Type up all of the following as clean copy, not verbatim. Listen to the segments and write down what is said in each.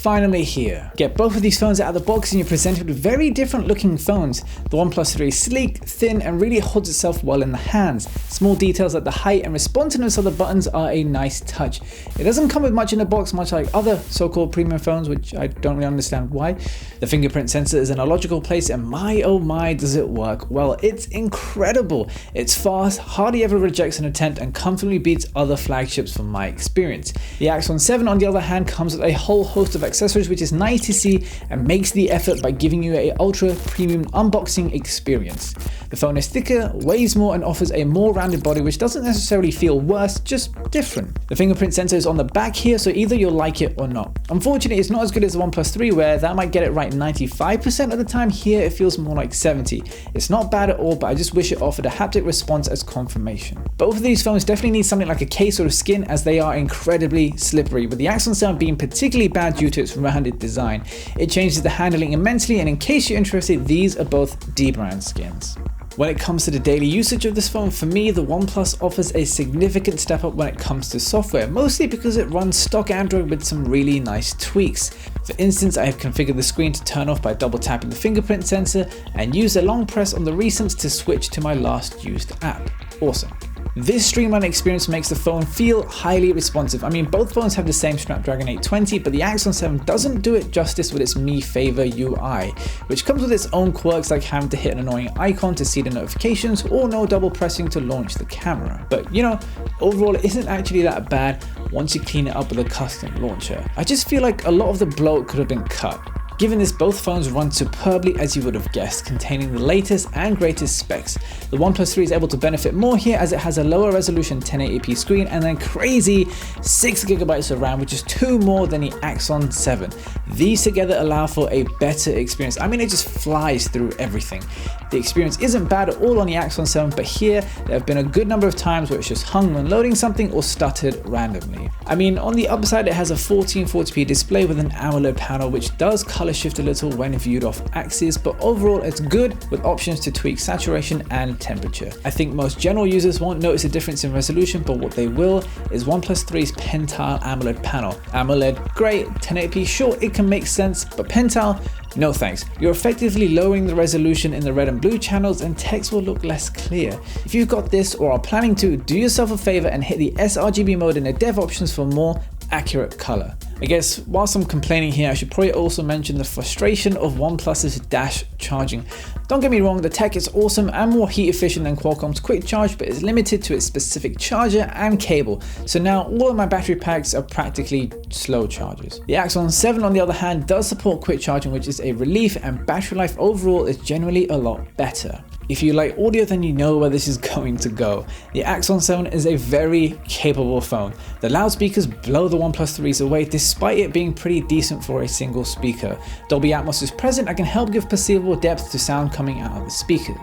finally here. Get both of these phones out of the box and you're presented with very different looking phones. The Oneplus 3 is sleek, thin, and really holds itself well in the hands. Small details like the height and responsiveness of the buttons are a nice touch. It doesn't come with much in the box, much like other so-called premium phones, which I don't really understand why. The fingerprint sensor is in a logical place, and my oh my does it work. Well, it's incredible. It's fast, hardly ever rejects an attempt, and comfortably beats other flagships from my experience. The Axon 7 on the other hand comes with a whole host of accessories, which is nice to see and makes the effort by giving you a ultra premium unboxing experience. The phone is thicker, weighs more, and offers a more rounded body, which doesn't necessarily feel worse, just different. The fingerprint sensor is on the back here, so either you'll like it or not. Unfortunately, it's not as good as the Oneplus 3, where that might get it right 95% of the time. Here it feels more like 70. It's not bad at all, but I just wish it offered a haptic response as confirmation. Both of these phones definitely need something like a case or a skin, as they are incredibly slippery, with the Axon 7 being particularly bad due to its rounded design. It changes the handling immensely, and in case you're interested, these are both D-brand skins. When it comes to the daily usage of this phone, for me, the Oneplus offers a significant step up when it comes to software, mostly because it runs stock Android with some really nice tweaks. For instance, I have configured the screen to turn off by double tapping the fingerprint sensor and use a long press on the recents to switch to my last used app. Awesome. This streamlined experience makes the phone feel highly responsive. I mean, both phones have the same Snapdragon 820, but the Axon 7 doesn't do it justice with its Mi Favor UI, which comes with its own quirks like having to hit an annoying icon to see the notifications or no double pressing to launch the camera. But you know, overall it isn't actually that bad once you clean it up with a custom launcher. I just feel like a lot of the bloat could have been cut. Given this, both phones run superbly, as you would have guessed, containing the latest and greatest specs. The Oneplus 3 is able to benefit more here as it has a lower resolution 1080p screen and then crazy 6GB of RAM, which is 2 more than the Axon 7. These together allow for a better experience. I mean, it just flies through everything. The experience isn't bad at all on the Axon 7, but here there have been a good number of times where it's just hung when loading something or stuttered randomly. I mean, on the upside, it has a 1440p display with an AMOLED panel, which does color shift a little when viewed off axis, but overall it's good with options to tweak saturation and temperature. I think most general users won't notice a difference in resolution, but what they will is OnePlus 3's Pentile AMOLED panel. AMOLED, great, 1080p, sure, it can make sense, but Pentile, no thanks. You're effectively lowering the resolution in the red and blue channels and text will look less clear. If you've got this or are planning to, do yourself a favor and hit the sRGB mode in the dev options for more accurate color. I guess whilst I'm complaining here, I should probably also mention the frustration of OnePlus's dash charging. Don't get me wrong, the tech is awesome and more heat efficient than Qualcomm's quick charge, but it's limited to its specific charger and cable. So now all of my battery packs are practically slow chargers. The Axon 7 on the other hand does support quick charging, which is a relief, and battery life overall is generally a lot better. If you like audio, then you know where this is going to go. The Axon 7 is a very capable phone. The loudspeakers blow the OnePlus 3s away despite it being pretty decent for a single speaker. Dolby Atmos is present and can help give perceivable depth to sound coming out of the speakers.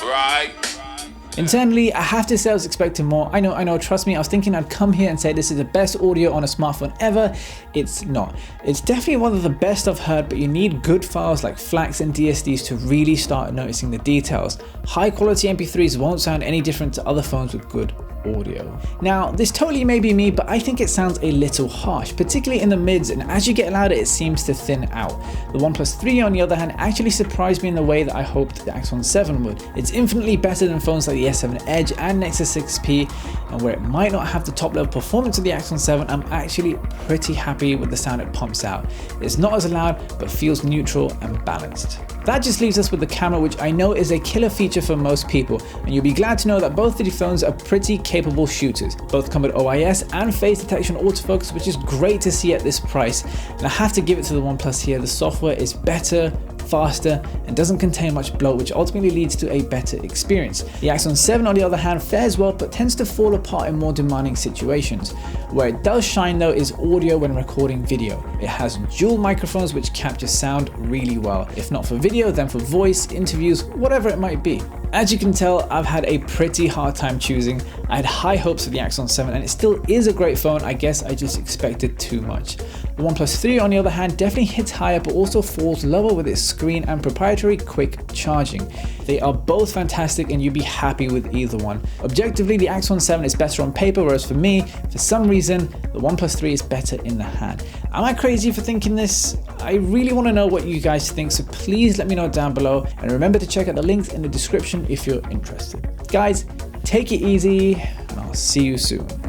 Right. Internally, I have to say I was expecting more. I know, trust me, I was thinking I'd come here and say this is the best audio on a smartphone ever. It's not. It's definitely one of the best I've heard, but you need good files like FLACs and DSDs to really start noticing the details. High quality MP3s won't sound any different to other phones with good audio. Now, this totally may be me, but I think it sounds a little harsh, particularly in the mids, and as you get louder, it seems to thin out. The OnePlus 3, on the other hand, actually surprised me in the way that I hoped the Axon 7 would. It's infinitely better than phones like the S7 Edge and Nexus 6P, and where it might not have the top level performance of the Axon 7, I'm actually pretty happy with the sound it pumps out. It's not as loud, but feels neutral and balanced. That just leaves us with the camera, which I know is a killer feature for most people, and you'll be glad to know that both of the phones are pretty capable shooters. Both come with OIS and face detection autofocus, which is great to see at this price, and I have to give it to the OnePlus here. The software is better, faster, and doesn't contain much bloat, which ultimately leads to a better experience. The Axon 7 on the other hand fares well, but tends to fall apart in more demanding situations. Where it does shine though is audio when recording video. It has dual microphones which capture sound really well. If not for video, then for voice, interviews, whatever it might be. As you can tell, I've had a pretty hard time choosing. I had high hopes for the Axon 7 and it still is a great phone. I guess I just expected too much. The OnePlus 3 on the other hand definitely hits higher but also falls lower with its screen and proprietary quick charging. They are both fantastic and you'd be happy with either one. Objectively, the Axon 7 is better on paper, whereas for me, for some reason, the OnePlus 3 is better in the hand. Am I crazy for thinking this? I really want to know what you guys think, so please let me know down below, and remember to check out the links in the description if you're interested. Guys, take it easy and I'll see you soon.